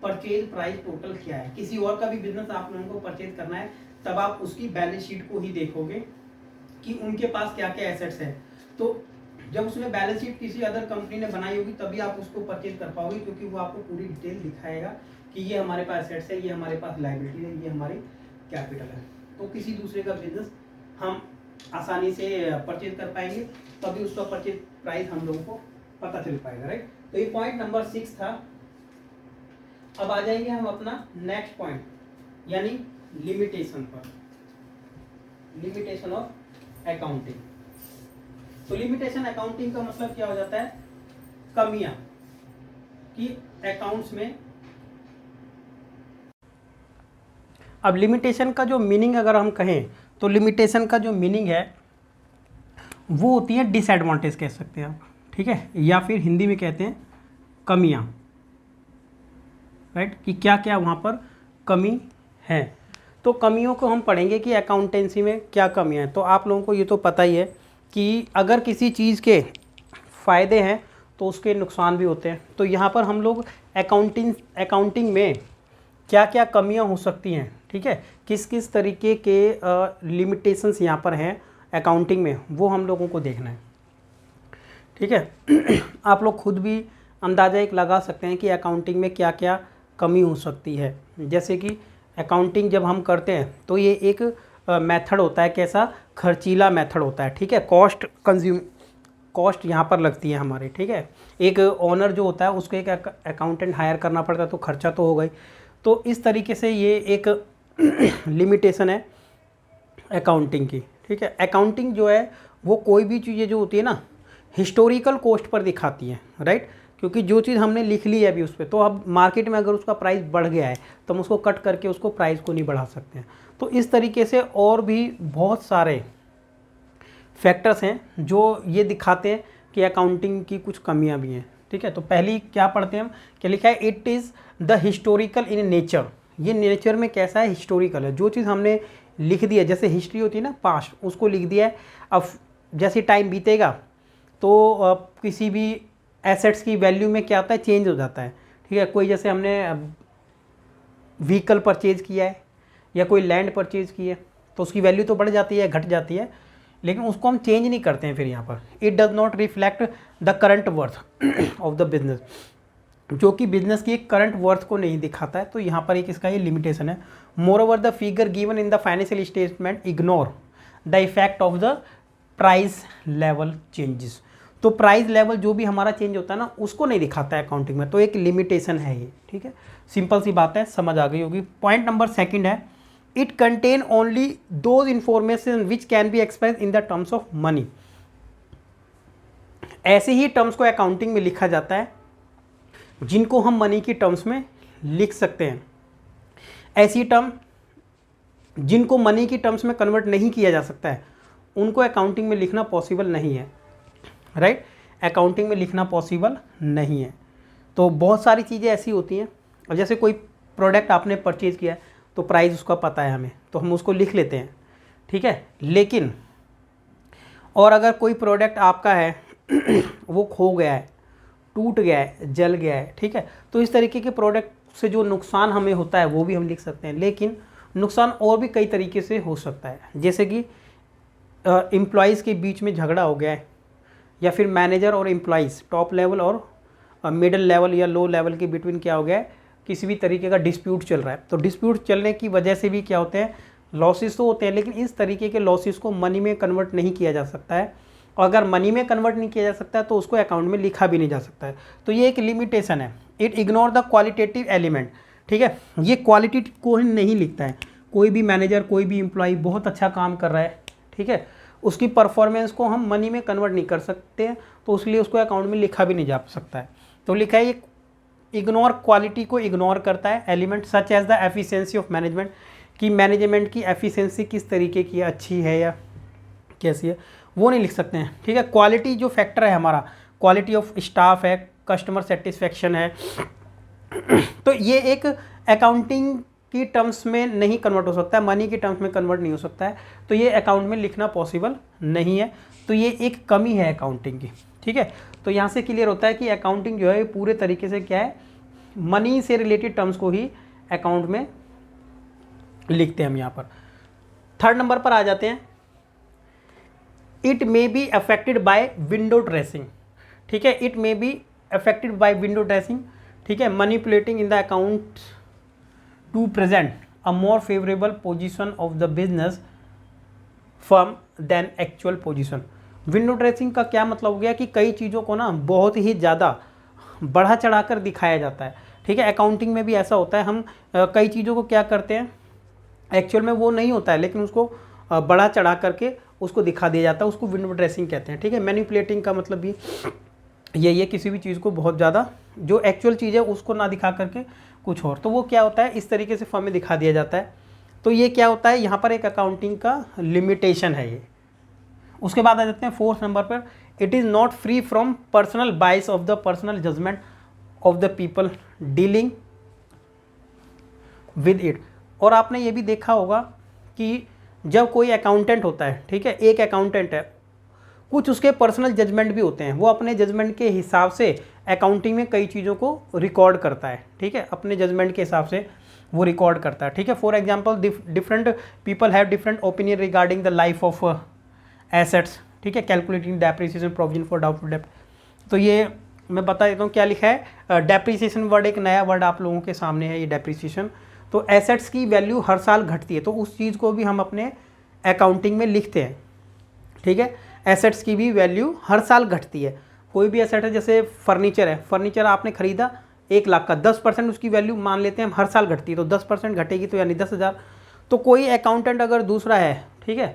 परचेज प्राइस टोटल क्या है। किसी और का भी बिजनेस आप लोगों को परचेज करना है, तब आप उसकी बैलेंस शीट को ही देखोगे कि उनके पास क्या क्या एसेट्स हैं। तो जब उसने बैलेंस शीट किसी अदर कंपनी ने बनाई होगी तभी आप उसको परचेज कर पाओगे, क्योंकि वो आपको पूरी डिटेल दिखाएगा कि ये हमारे पास एसेट्स है, ये हमारे पास लायबिलिटी है, ये हमारी कैपिटल है। तो किसी दूसरे का बिजनेस हम आसानी से परचेज कर पाएंगे, तभी उसका परचेज प्राइस हम लोगों को पता चल पाएगा, राइट। तो ये पॉइंट नंबर 6 था। अब आ जाएंगे हम अपना नेक्स्ट पॉइंट, यानी लिमिटेशन पर, लिमिटेशन ऑफ अकाउंटिंग। तो लिमिटेशन अकाउंटिंग का मतलब क्या हो जाता है, कमियां कि अकाउंट्स में। अब लिमिटेशन का जो मीनिंग अगर हम कहें तो लिमिटेशन का जो मीनिंग है वो होती है डिसएडवांटेज कह सकते हैं आप, ठीक है, या फिर हिंदी में कहते हैं कमियां, राइट, कि क्या क्या वहाँ पर कमी है। तो कमियों को हम पढ़ेंगे कि अकाउंटेंसी में क्या कमियां हैं। तो आप लोगों को ये तो पता ही है कि अगर किसी चीज़ के फ़ायदे हैं तो उसके नुकसान भी होते हैं। तो यहाँ पर हम लोग अकाउंटिंग में क्या क्या कमियां हो सकती हैं, ठीक है, किस किस तरीके के लिमिटेशंस यहाँ पर हैं अकाउंटिंग में, वो हम लोगों को देखना है, ठीक है। आप लोग खुद भी अंदाज़ा एक लगा सकते हैं कि अकाउंटिंग में क्या क्या कमी हो सकती है। जैसे कि अकाउंटिंग जब हम करते हैं तो ये एक मेथड होता है, कैसा, खर्चीला मेथड होता है, ठीक है। कॉस्ट यहाँ पर लगती है हमारी, ठीक है। एक ओनर जो होता है उसको एक अकाउंटेंट हायर करना पड़ता है, तो खर्चा तो हो गई। तो इस तरीके से ये एक लिमिटेशन है अकाउंटिंग की, ठीक है। अकाउंटिंग जो है वो कोई भी चीज़ें जो होती है ना हिस्टोरिकल कॉस्ट पर दिखाती है, राइट। क्योंकि जो चीज़ हमने लिख ली है अभी उस पर, तो अब मार्केट में अगर उसका प्राइस बढ़ गया है तो हम उसको कट करके उसको प्राइस को नहीं बढ़ा सकते हैं। तो इस तरीके से और भी बहुत सारे फैक्टर्स हैं जो ये दिखाते हैं कि अकाउंटिंग की कुछ कमियां भी हैं, ठीक है। तो पहली क्या पढ़ते हैं हम, क्या लिखा है, it is the historical in nature. ये नेचर में कैसा है, हिस्टोरिकल है। जो चीज़ हमने लिख दी है, जैसे हिस्ट्री होती है ना, पास्ट, उसको लिख दिया है। अब जैसे टाइम बीतेगा तो किसी भी एसेट्स की वैल्यू में क्या होता है, चेंज हो जाता है, ठीक है। कोई जैसे हमने व्हीकल परचेज किया है या कोई लैंड परचेज की है तो उसकी वैल्यू तो बढ़ जाती है, घट जाती है, लेकिन उसको हम चेंज नहीं करते हैं फिर यहाँ पर। It does not reflect the current worth of the business, जो कि बिजनेस की एक करंट वर्थ को नहीं दिखाता है। तो यहाँ पर एक इसका ये लिमिटेशन है। More over the figure given in the financial statement ignore the effect of the price level changes. तो प्राइस लेवल जो भी हमारा चेंज होता है ना उसको नहीं दिखाता है अकाउंटिंग में, तो एक लिमिटेशन है ये, ठीक है। सिंपल सी बात है, समझ आ गई होगी। पॉइंट नंबर सेकंड है, it contain only those information which can be express in the terms of money. ऐसे ही टर्म्स को अकाउंटिंग में लिखा जाता है जिनको हम मनी की टर्म्स में लिख सकते हैं। ऐसी टर्म जिनको मनी की टर्म्स में कन्वर्ट नहीं किया जा सकता है उनको अकाउंटिंग में लिखना पॉसिबल नहीं है, राइट। अकाउंटिंग में लिखना पॉसिबल नहीं है। तो बहुत सारी चीज़ें ऐसी होती हैं, और जैसे कोई प्रोडक्ट आपने परचेज़ किया है तो प्राइस उसका पता है हमें, तो हम उसको लिख लेते हैं, ठीक है। लेकिन और अगर कोई प्रोडक्ट आपका है वो खो गया है, टूट गया है, जल गया है, ठीक है, तो इस तरीके के प्रोडक्ट से जो नुकसान हमें होता है वो भी हम लिख सकते हैं। लेकिन नुकसान और भी कई तरीके से हो सकता है, जैसे कि एम्प्लॉयज़ के बीच में झगड़ा हो गया है, या फिर मैनेजर और एम्प्लॉयज़, टॉप लेवल और मिडिल लेवल या लो लेवल के बिटवीन क्या हो गया है, किसी भी तरीके का डिस्प्यूट चल रहा है। तो डिस्प्यूट चलने की वजह से भी क्या होते हैं, लॉसेस तो होते हैं, लेकिन इस तरीके के लॉसेस को मनी में कन्वर्ट नहीं किया जा सकता है। और अगर मनी में कन्वर्ट नहीं किया जा सकता है तो उसको अकाउंट में लिखा भी नहीं जा सकता है। तो ये एक लिमिटेशन है। It ignore the qualitative element, ठीक है, ये क्वालिटी को ही नहीं लिखता है। कोई भी मैनेजर, कोई भी एम्प्लॉय बहुत अच्छा काम कर रहा है, ठीक है, उसकी परफॉर्मेंस को हम मनी में कन्वर्ट नहीं कर सकते हैं, तो इसलिए उसको अकाउंट में लिखा भी नहीं जा सकता है। तो लिखा है ये इग्नोर, क्वालिटी को इग्नोर करता है element such as the efficiency of management, कि मैनेजमेंट की एफिशिएंसी किस तरीके की है, अच्छी है या कैसी है, वो नहीं लिख सकते हैं, ठीक है। क्वालिटी जो फैक्टर है हमारा, क्वालिटी ऑफ स्टाफ है, कस्टमर सेटिस्फेक्शन है, तो ये एक अकाउंटिंग की टर्म्स में नहीं कन्वर्ट हो सकता है, मनी की टर्म्स में कन्वर्ट नहीं हो सकता है, तो ये अकाउंट में लिखना पॉसिबल नहीं है। तो ये एक कमी है अकाउंटिंग की, ठीक है। तो यहाँ से क्लियर होता है कि अकाउंटिंग जो है पूरे तरीके से क्या है, मनी से रिलेटेड टर्म्स को ही अकाउंट में लिखते हैं हम यहाँ पर। थर्ड नंबर पर आ जाते हैं, it may be affected by window dressing, ठीक है, it may be affected by window dressing, ठीक है, manipulating in the account to present a more favourable position of the business firm than actual position. Window dressing का क्या मतलब हो गया कि कई चीज़ों को ना बहुत ही ज़्यादा बढ़ा चढ़ा कर दिखाया जाता है, ठीक है। अकाउंटिंग में भी ऐसा होता है, हम कई चीज़ों को क्या करते हैं, एक्चुअल में वो नहीं होता है लेकिन उसको बढ़ा चढ़ा करके उसको दिखा दिया जाता है, उसको विंडो ड्रेसिंग कहते हैं, ठीक है। मैनिपुलेटिंग का मतलब भी ये किसी भी चीज़ को बहुत ज़्यादा जो एक्चुअल चीज़ है उसको ना दिखा करके कुछ और, तो वो क्या होता है, इस तरीके से फर्म में दिखा दिया जाता है। तो ये क्या होता है, यहाँ पर एक अकाउंटिंग का लिमिटेशन है ये। उसके बाद आ जाते हैं फोर्थ नंबर पर, it is not free from personal bias of the personal judgement of the people dealing with it. और आपने ये भी देखा होगा कि जब कोई अकाउंटेंट होता है, ठीक है, एक अकाउंटेंट है, कुछ उसके पर्सनल जजमेंट भी होते हैं, वो अपने जजमेंट के हिसाब से अकाउंटिंग में कई चीज़ों को रिकॉर्ड करता है, ठीक है, अपने जजमेंट के हिसाब से वो रिकॉर्ड करता है, ठीक है। For example different people have different opinion regarding the life of assets, ठीक है, calculating depreciation provision for doubtful debt. तो ये मैं बता देता हूँ क्या लिखा है। डेप्रिसिएशन वर्ड एक नया वर्ड आप लोगों के सामने है, ये डेप्रिसिएशन। तो एसेट्स की वैल्यू हर साल घटती है, तो उस चीज़ को भी हम अपने अकाउंटिंग में लिखते हैं, ठीक है। एसेट्स की भी वैल्यू हर साल घटती है। कोई भी एसेट है, जैसे फर्नीचर है, फर्नीचर आपने खरीदा 1 लाख का, 10% उसकी वैल्यू मान लेते हैं हम हर साल घटती है, तो 10% घटेगी तो यानी 10,000। तो कोई अकाउंटेंट अगर दूसरा है, ठीक है,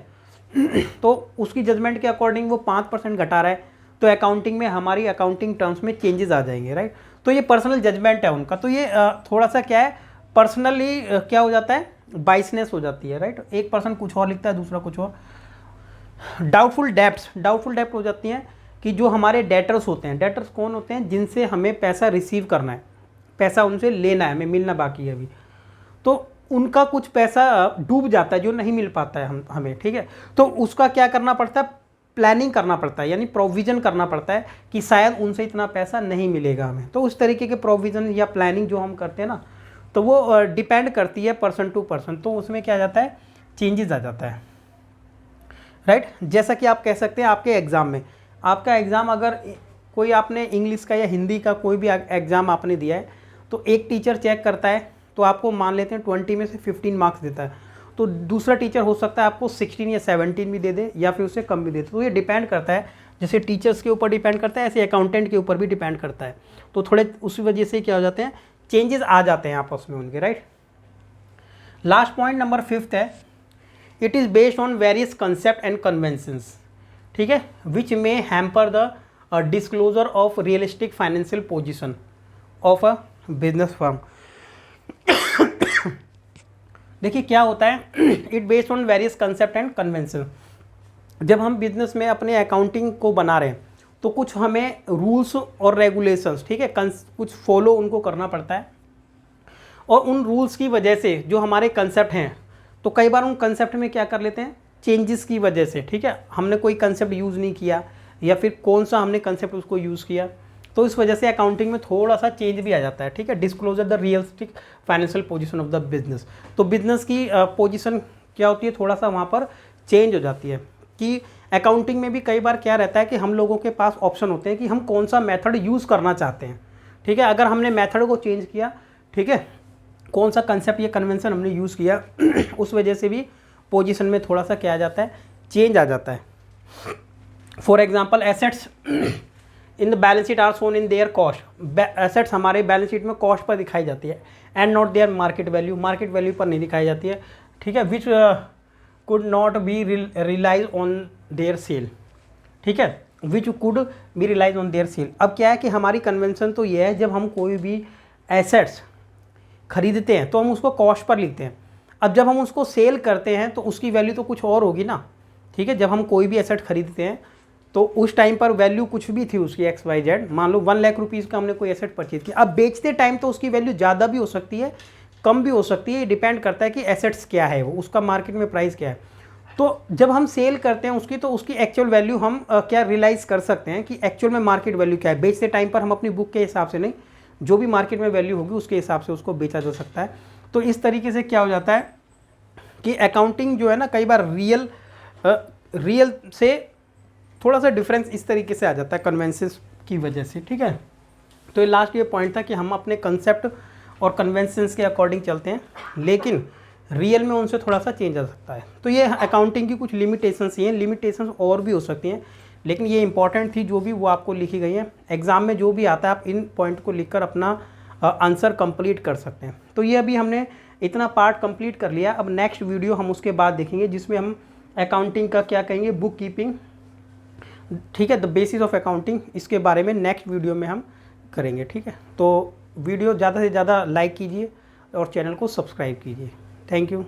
तो उसकी जजमेंट के अकॉर्डिंग वो 5% घटा रहा है, तो अकाउंटिंग में हमारी अकाउंटिंग टर्म्स में चेंजेस आ जाएंगे, राइट। तो ये पर्सनल जजमेंट है उनका। तो ये थोड़ा सा क्या है, पर्सनली क्या हो जाता है, बाइसनेस हो जाती है, राइट। एक पर्सन कुछ और लिखता है, दूसरा कुछ और। डाउटफुल डेप्ट हो जाती हैं कि जो हमारे डेटर्स होते हैं, डेटर्स कौन होते हैं, जिनसे हमें पैसा रिसीव करना है, पैसा उनसे लेना है, हमें मिलना बाकी है अभी, तो उनका कुछ पैसा डूब जाता है, जो नहीं मिल पाता है हमें, ठीक है। तो उसका क्या करना पड़ता है, प्लानिंग करना पड़ता है, यानी प्रोविज़न करना पड़ता है कि शायद उनसे इतना पैसा नहीं मिलेगा हमें। तो उस तरीके के प्रोविज़न या प्लानिंग जो हम करते हैं ना, तो वो डिपेंड करती है पर्सन टू पर्सन, तो उसमें क्या आ जाता है, चेंजेस आ जाता है, राइट। जैसा कि आप कह सकते हैं आपके एग्ज़ाम में, आपका एग्ज़ाम अगर कोई आपने इंग्लिश का या हिंदी का कोई भी एग्ज़ाम आपने दिया है, तो एक टीचर चेक करता है, तो आपको मान लेते हैं 20 में से 15 मार्क्स देता है, तो दूसरा टीचर हो सकता है आपको 16 या 17 भी दे दे, या फिर उससे कम भी दे दे। तो ये डिपेंड करता है, जैसे टीचर्स के ऊपर डिपेंड करता है, ऐसे अकाउंटेंट के ऊपर भी डिपेंड करता है। तो थोड़े उसी वजह से क्या हो जाते हैं, चेंजेस आ जाते हैं आपस में उनके, राइट। लास्ट पॉइंट नंबर 5 है, it is based on various concept and conventions, ठीक है, which may hamper the disclosure of realistic financial position of a business firm. देखिए क्या होता है, it based on various concept and convention. जब हम business में अपने अकाउंटिंग को बना रहे हैं, तो कुछ हमें रूल्स और रेगुलेशंस, ठीक है, कुछ फॉलो उनको करना पड़ता है, और उन रूल्स की वजह से जो हमारे कंसेप्ट हैं, तो कई बार उन कंसेप्ट में क्या कर लेते हैं, चेंजेस की वजह से, ठीक है, हमने कोई कंसेप्ट यूज़ नहीं किया, या फिर कौन सा हमने कंसेप्ट उसको यूज़ किया, तो इस वजह से अकाउंटिंग में थोड़ा सा चेंज भी आ जाता है, ठीक है। Disclosure the realistic financial position of the business, तो बिजनेस की पोजीशन क्या होती है, थोड़ा सा वहाँ पर चेंज हो जाती है। कि अकाउंटिंग में भी कई बार क्या रहता है कि हम लोगों के पास ऑप्शन होते हैं कि हम कौन सा मेथड यूज़ करना चाहते हैं, ठीक है। अगर हमने मेथड को चेंज किया, ठीक है, कौन सा कंसेप्ट या कन्वेंशन हमने यूज़ किया, उस वजह से भी पोजीशन में थोड़ा सा क्या आ जाता है, चेंज आ जाता है। For example assets in the balance sheet are shown in their cost, assets हमारे बैलेंस शीट में कॉस्ट पर दिखाई जाती है, and not their market value पर नहीं दिखाई जाती है, ठीक है। Which could not be realise on their sale, ठीक है, which could be realise on their sale. अब क्या है कि हमारी कन्वेंशन तो ये है, जब हम कोई भी एसेट्स खरीदते हैं तो हम उसको कॉस्ट पर लिखते हैं। अब जब हम उसको सेल करते हैं तो उसकी वैल्यू तो कुछ और होगी ना, ठीक है। जब हम कोई भी एसेट खरीदते हैं तो उस टाइम पर वैल्यू कुछ भी थी उसकी XYZ, मान लो 1 लाख रुपीज़ का हमने कोई एसेट परचेज किया। अब बेचते टाइम तो उसकी वैल्यू ज़्यादा भी हो सकती है, कम भी हो सकती है, ये डिपेंड करता है कि एसेट्स क्या है, वो उसका मार्केट में प्राइस क्या है। तो जब हम सेल करते हैं उसकी, तो उसकी एक्चुअल वैल्यू हम क्या रियलाइज़ कर सकते हैं कि एक्चुअल में मार्केट वैल्यू क्या है। बेचते टाइम पर हम अपनी बुक के हिसाब से नहीं, जो भी मार्केट में वैल्यू होगी उसके हिसाब से उसको बेचा जा सकता है। तो इस तरीके से क्या हो जाता है कि अकाउंटिंग जो है ना, कई बार रियल से थोड़ा सा डिफरेंस इस तरीके से आ जाता है कन्वेंशंस की वजह से, ठीक है। तो ये लास्ट ये पॉइंट था कि हम अपने कंसेप्ट और कन्वेंशंस के अकॉर्डिंग चलते हैं, लेकिन रियल में उनसे थोड़ा सा चेंज आ सकता है। तो ये अकाउंटिंग की कुछ लिमिटेशंस ही हैं, लिमिटेशंस और भी हो सकती हैं, लेकिन ये इंपॉर्टेंट थी जो भी, वो आपको लिखी गई है। एग्ज़ाम में जो भी आता है आप इन पॉइंट को लिखकर अपना आंसर कंप्लीट कर सकते हैं। तो ये अभी हमने इतना पार्ट कंप्लीट कर लिया। अब नेक्स्ट वीडियो हम उसके बाद देखेंगे, जिसमें हम अकाउंटिंग का क्या कहेंगे, बुक कीपिंग, ठीक है, द बेसिस ऑफ अकाउंटिंग, इसके बारे में नेक्स्ट वीडियो में हम करेंगे, ठीक है। तो वीडियो ज़्यादा से ज़्यादा लाइक कीजिए और चैनल को सब्सक्राइब कीजिए। Thank you.